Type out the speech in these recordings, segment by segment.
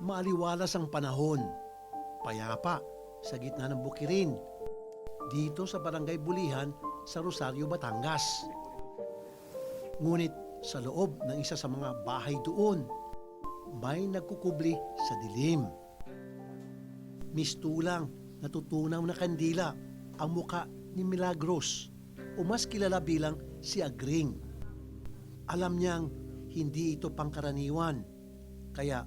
Maaliwalas ang panahon. Payapa sa gitna ng bukirin. Dito sa Barangay Bulihan sa Rosario, Batangas. Ngunit sa loob ng isa sa mga bahay doon, may nagkukubli sa dilim. Mistulang natutunaw na kandila ang muka ni Milagros o mas kilala bilang si Agring. Alam niyang hindi ito pangkaraniwan, kaya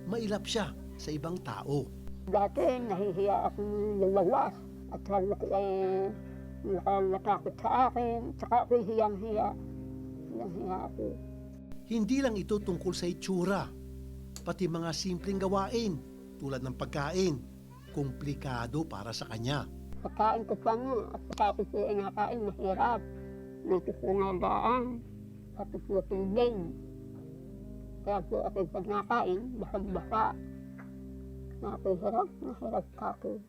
mailap siya sa ibang tao. Dati nahihiya akong lumawas at halos ay nakatakot sa akin, saka ako'y hiyang-hiya. Hiyang-hiya ako. Hindi lang ito tungkol sa itsura, pati mga simpleng gawain tulad ng pagkain, komplikado para sa kanya. Pagkain ko pa nga at saka ako po ay nakain, mahirap. Dito po nagaan, pati po tubig. Kaya po ako pag nakain, basa-basa. Nahirap ka ako.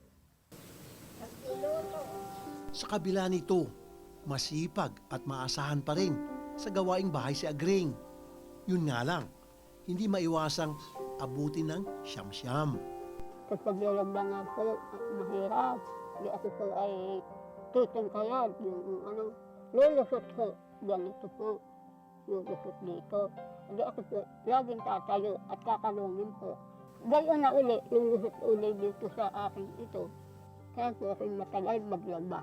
Sa kabila nito, masipag at maasahan pa rin sa gawaing bahay si Agring. Yun nga lang, hindi maiwasang abutin ng siyam-siyam. Kapag nalamba nga po, mahirap. Di ako po ay tutong kayad. Yung lulusot po. Ganito po. Lulusot dito. Di ako po laging tatayo at kakalungin po. Gayon na uli, lulusot uli dito sa akin ito. Kaya po ako'y matagal maglaba.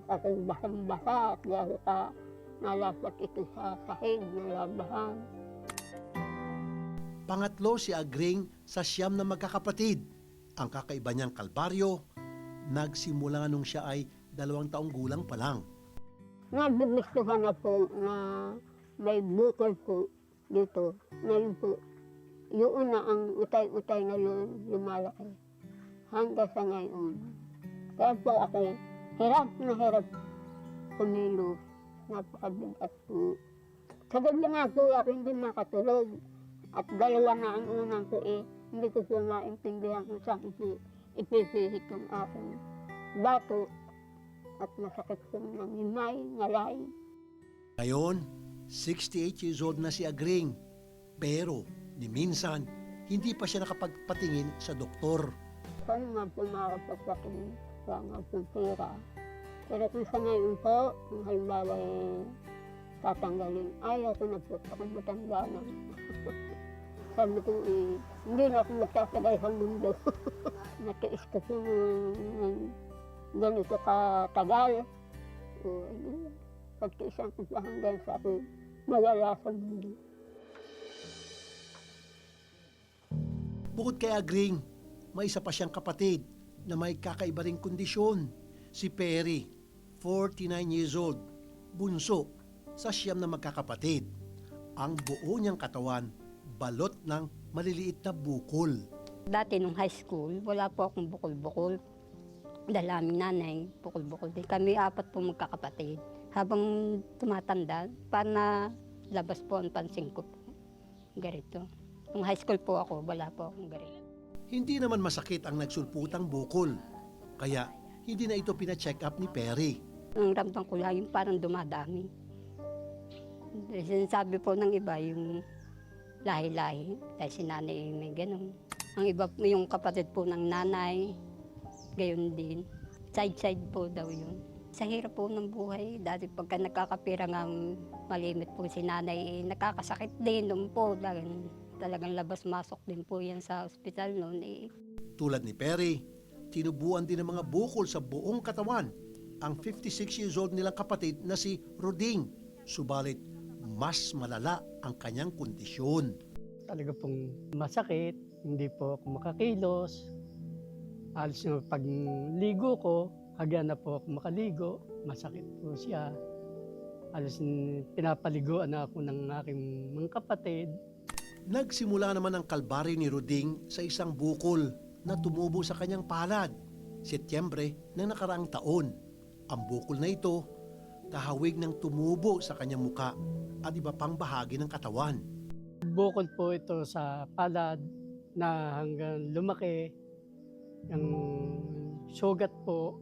Ako'y basang-basa at dahil ka nalapat ito sa sahig na labahan. Pangatlo si Agring sa siyam na magkakapatid. Ang kakaiba niyang kalbaryo, nagsimula nung siya ay 2 taong gulang pa lang. Nagugustuhan na po na may bukol po dito. Ngayon po, yun na ang utay-utay na yun, lumalaki. Hanggang sa ngayon. Kaya po ako, hirap na hirap kumilos. Napakabigat po. Sa gabi nga po ako hindi makatulog. At 2 na ang unang ko hindi ko po maintindihan kung saan po ipipihit yung aking bato at masakit po ng himay, ngalay. Ngayon, 68 years old na si Agring. Pero, ni minsan, hindi pa siya nakapagpatingin sa doktor. Saan nga po makapagpatingin sa nga po pera. Pero kung sa ngayon po, kung halimbawa tatanggalin, ayaw ko na po ako matanda na. Sabi ko hindi na ako magtatagay sa mundo. Natiis ko po ganito katagal. Pagtiisan ko pa hanggang sa ako mawala sa mundo. Bukod kay Agring, may isa pa siyang kapatid na may kakaiba ring kondisyon. Si Perry, 49 years old, bunso sa siyam na magkakapatid. Ang buo niyang katawan, balot ng maliliit na bukol. Dati nung high school, wala po akong bukol-bukol. Dahil aming nanay, bukol-bukol din. Kami 4 po magkakapatid. Habang tumatanda, parang na labas po ang pansin ko po. Ganito. Nung high school po ako, wala po akong ganito. Hindi naman masakit ang nagsulputang bukol. Kaya hindi na ito pina-check up ni Perry. Ang ramdam ko lang yung parang dumadami. Sinasabi po ng iba yung lahi-lahi, dahil si nanay may ganun. Ang iba, yung kapatid po ng nanay, gayon din. Side-side po daw yun. Sa hirap po ng buhay, dati pagka nagkakapira nga malimit po si nanay, nakakasakit din noon po. Talagang labas-masok din po yan sa ospital noon. Tulad ni Perry, tinubuan din ng mga bukol sa buong katawan ang 56 years old nilang kapatid na si Roding. Subalit, mas malala ang kanyang kondisyon. Talaga pong masakit, hindi po ako makakilos. Alos yung pagligo ko, hagyan na po ako makaligo, masakit po siya. Alos pinapaliguan na ako ng aking mga kapatid. Nagsimula naman ang kalbaryo ni Roding sa isang bukol na tumubo sa kanyang palad. Setyembre ng nakaraang taon. Ang bukol na ito, kahawig ng tumubo sa kanyang muka at iba pang bahagi ng katawan. Bukol po ito sa palad na hanggang lumaki. Yung sugat po,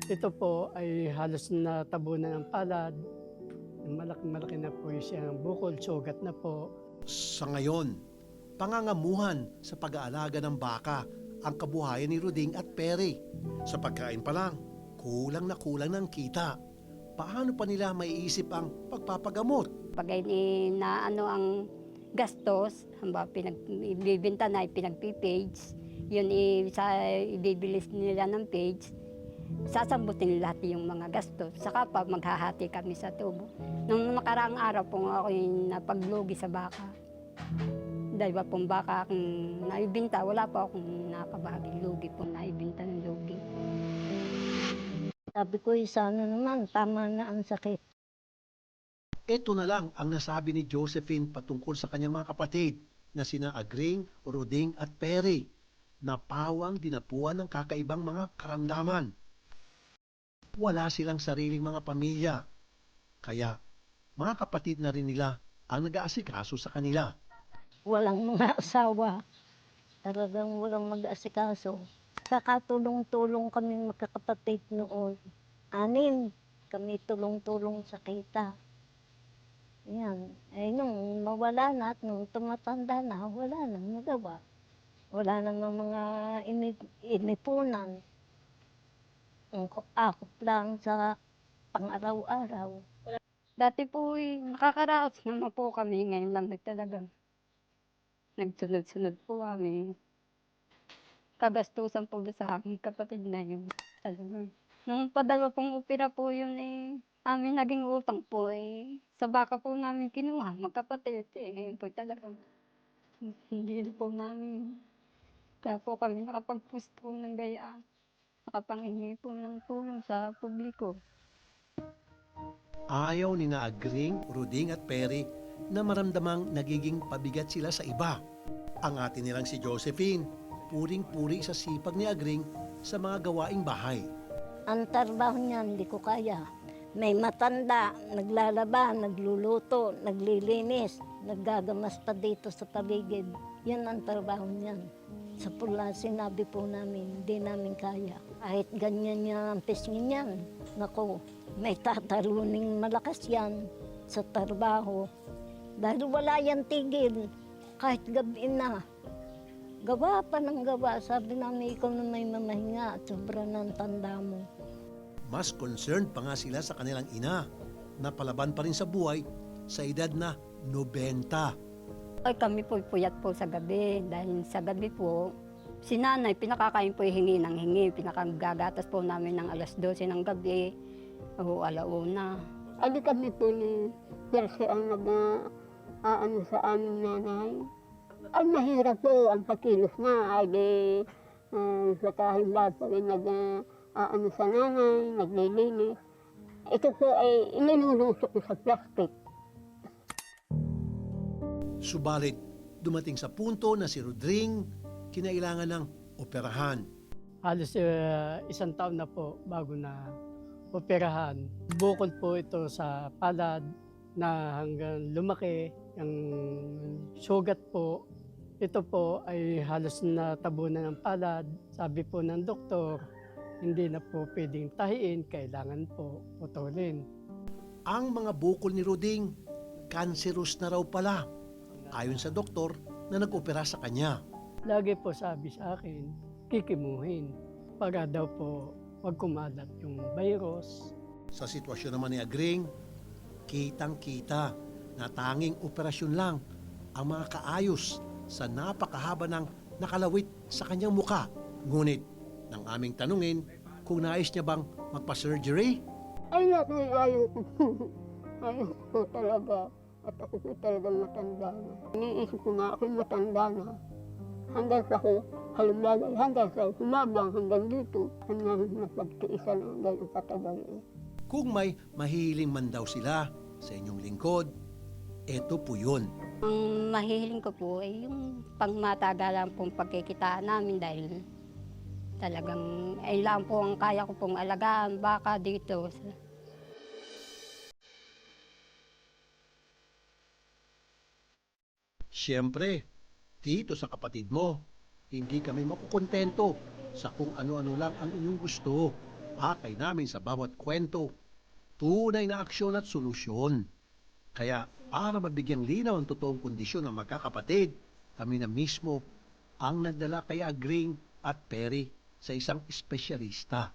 ito po ay halos natabunan ng palad. Malaki-malaki na po siyang bukol, sugat na po. Sa ngayon, pangangamuhan sa pag-aalaga ng baka ang kabuhayan ni Ruding at Perry. Sa pagkain pa lang, kulang na kulang ng kita. Paano pa nila maiisip ang pagpapagamot? Pag na ano ang gastos, hamba ibibenta na pinagpipage, yun sa ibibilis nila ng page, sasambutin lahat yung mga gastos. Saka pa maghahati kami sa tubo. Nung nakaraang araw po ako yung napaglugi sa baka. Dahil ba pong baka akong naibinta, wala pa akong nakabaging lugi po, naibinta ng lugi. Sabi ko, sana naman, tama na ang sakit. Ito na lang ang nasabi ni Josephine patungkol sa kanyang mga kapatid na sina Agring, Ruding at Perry na pawang dinapuan ng kakaibang mga karamdaman. Wala silang sariling mga pamilya. Kaya mga kapatid na rin nila ang nag-aasikaso sa kanila. Walang mga asawa. Talagang walang mag-asikaso. Kakatulong-tulong kami magkakapatid noon. 6 kami tulong-tulong sa kita. Yan. Eh nung mawala na at nung tumatanda na, wala nang magawa. Wala nang mga inipunan. Akop lang sa pang-araw-araw. Dati po nakakaraos naman po kami, ngayon lang talaga. Nagsunod-sunod po kami. Kagastusan po sa aking kapatid na yun. Talaga. Nung padala pong opera po yun amin naging utang po sa baka po namin kinuha, magkapatid. Ngayon po talaga. Hindi po namin. Kaya po kami nakapag-post po ng gayaan. Nakapangingi po ng tulong sa publiko. Ayaw ni na Agring, Ruding at Perry na maramdamang nagiging pabigat sila sa iba. Ang atin nilang si Josephine, puring-puri sa sipag ni Agring sa mga gawaing bahay. Ang trabaho niya, hindi ko kaya. May matanda, naglalaba, nagluluto, naglilinis, naggagamas pa dito sa paligid. Yan ang trabaho niyan. Sa pula, sinabi po namin, hindi namin kaya. Kahit ganyan niya ang pisngin niyan, naku, may tataluning malakas yan sa trabaho. Dahil wala yan tigil, kahit gabi na. Gawa pa ng gawa, sabi namin, ikaw na may mamahinga at sobra ng tanda mo. Mas concerned pa nga sila sa kanilang ina na palaban pa rin sa buhay sa edad na 90. Ay kami po puyat po sa gabi dahil sa gabi po si nanay pinakakain po hingi ng hingi, pinakagagatas po namin ng 12:00 ng gabi o 1:00. Ali kami po ni Perse ang nag-aano sa aming nanay. Ang mahirap po ang pakilos na ay di sa kahimba po ay nag-aano sa nanay, naglilinis. Ito po ay inilulusok ko sa plastic. Subalit, dumating sa punto na si Ruding kinailangan ng operahan. Halos 1 taon na po bago na operahan. Bukod po ito sa palad na hanggang lumaki, ang sugat po. Ito po ay halos natabunan ng palad. Sabi po ng doktor, hindi na po pwedeng tahiin, kailangan po putulin. Ang mga bukol ni Ruding, cancerous na raw pala, ayon sa doktor na nag-opera sa kanya. Lagi po sabi sa akin, kikimuhin para daw po wag kumalat yung virus. Sa sitwasyon naman ni Agring, kitang-kita na tanging operasyon lang ang mga kaayos sa napakahaba ng nakalawit sa kanyang muka. Ngunit, nang aming tanungin kung nais niya bang magpa-surgery, Ay naku, ayaw ko po. Ayaw ko po talaga. At ako po talaga matanda na. Iniisip ko nga ako matanda na. Hanggang sa ako, halimbawa, hanggang sa humabang hanggang dito. Hanggang napagtiisan ang gano'ng katagal. kung may mahiling man daw sila sa inyong lingkod, eto po yun. Ang mahihiling ko po ay yung pangmatagalan pong pagkikitaan namin dahil talagang ay lang po ang kaya ko pong alagaan baka dito. Siyempre, dito sa kapatid mo, hindi kami makukontento sa kung ano-ano lang ang inyong gusto. Pakay namin sa bawat kwento, tunay na aksyon at solusyon. Kaya para mabigyang linaw ang totoong kondisyon ng magkakapatid, kami na mismo ang nagdala kay Agring at Perry sa isang espesyalista.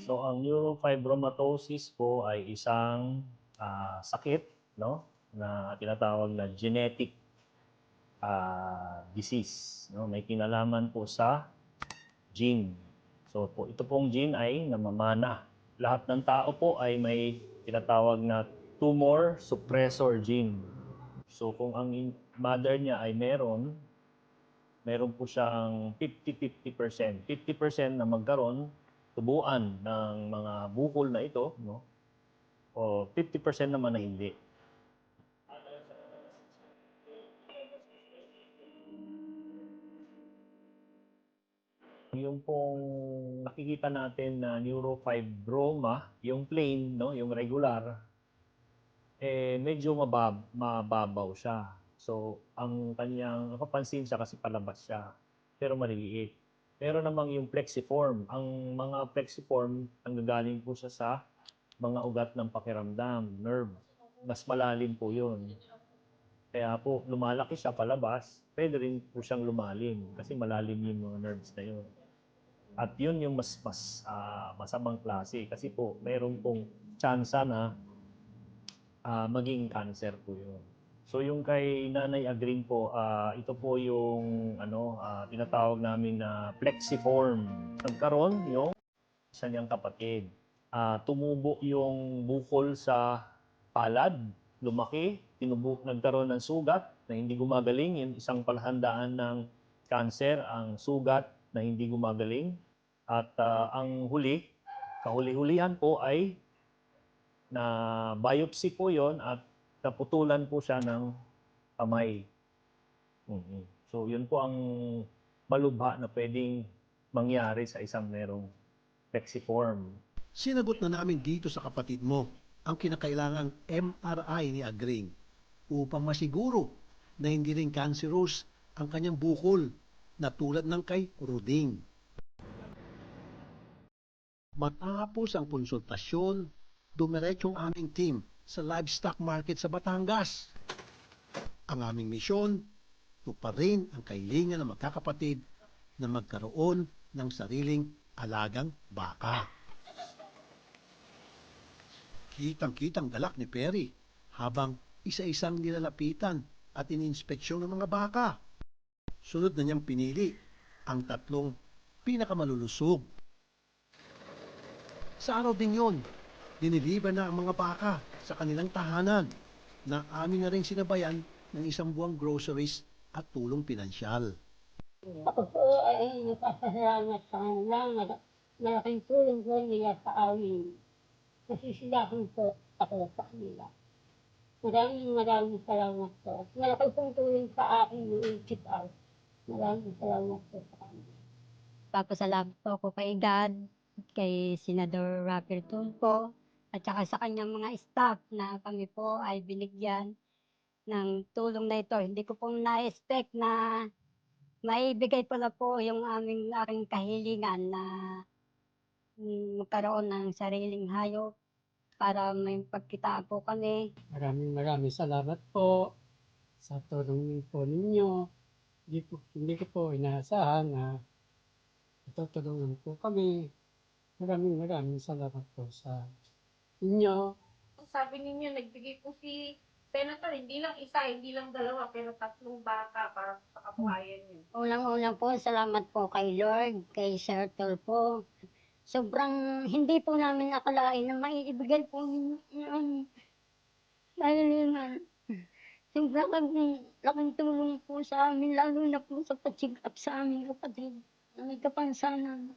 So ang neurofibromatosis po ay isang sakit, no, na tinatawag na genetic disease, no, may kinalaman po sa gene. So po ito pong gene ay namamana. Lahat ng tao po ay may tinatawag na tumor suppressor gene. So kung ang mother niya ay meron po siyang 50-50%. 50% na magkaroon tubuan ng mga bukol na ito, no? O 50% naman na hindi. Yung pong nakikita natin na neurofibroma, yung plain, no, yung regular, medyo mababaw siya. So, ang kanyang kapansin siya kasi palabas siya, pero maliliit. Pero namang yung plexiform, ang mga plexiform, nanggagaling po siya sa mga ugat ng pakiramdam, nerve. Mas malalim po yun. Kaya po, lumalaki siya palabas, pwede rin po siyang lumalim kasi malalim yung mga nerves na yun. At yun yung masamang klase kasi po, meron pong tsansa na maging cancer po yun. So yung kay Nanay Agring po, ito po yung tinatawag namin na plexiform. Nagkaroon yung isa niyang kapatid. Tumubo yung bukol sa palad, lumaki, nagkaroon ng sugat na hindi gumagaling. Yung isang palhandaan ng cancer, ang sugat na hindi gumagaling. At ang kahuli-hulihan po ay na biopsy po yon at naputulan po siya ng kamay. So, yun po ang malubha na pwedeng mangyari sa isang merong plexiform. Sinagot na namin dito sa kapatid mo ang kinakailangang MRI ni Agring upang masiguro na hindi rin cancerous ang kanyang bukol na tulad ng kay Ruding. Matapos ang konsultasyon, dumiretso ang aming team sa livestock market sa Batangas. Ang aming misyon, tuparin ang kahilingan ng magkakapatid na magkaroon ng sariling alagang baka. Kitang-kitang galak ni Perry habang isa-isang nilalapitan at ininspeksyon ng mga baka. Sunod na niyang pinili ang tatlong pinakamalulusog. Sa araw din yon, diniliver na ang mga baka sa kanilang tahanan na amin na rin sinabayan ng isang buwang groceries at tulong pinansyal. Ako po ay nagpapasalamat sa kanila. Malaking tulong po nila sa amin. Nasisilakan po ako sa kanila. Maraming salamat po. Malaking pong tulong sa akin yung check out. Maraming salamat po sa kanila. Papasalamat po ako kay God, kay Senador Rafael Tulfo, at saka sa kanyang mga staff na kami po ay binigyan ng tulong na ito. Hindi ko po na-expect na maibigay pala po yung aking kahilingan na magkaroon ng sariling hayop para may pagkitaan po kami. Maraming salamat po sa tulong po ninyo. Hindi ko po inaasahan na tutulungan po kami. Maraming salamat po sa inyo. Sabi ninyo, nagbigay po si Senator, hindi lang isa, hindi lang dalawa, pero 3 baka para sa kabuhayan niyo. Unang-unang po, salamat po kay Lord, kay Sir Tulfo. Sobrang hindi po namin akalain na maiibigay po yung kahilingan. Sobrang laking tulong po sa amin, lalo na po sa pag-check up sa aming kapatid na may kapansanan.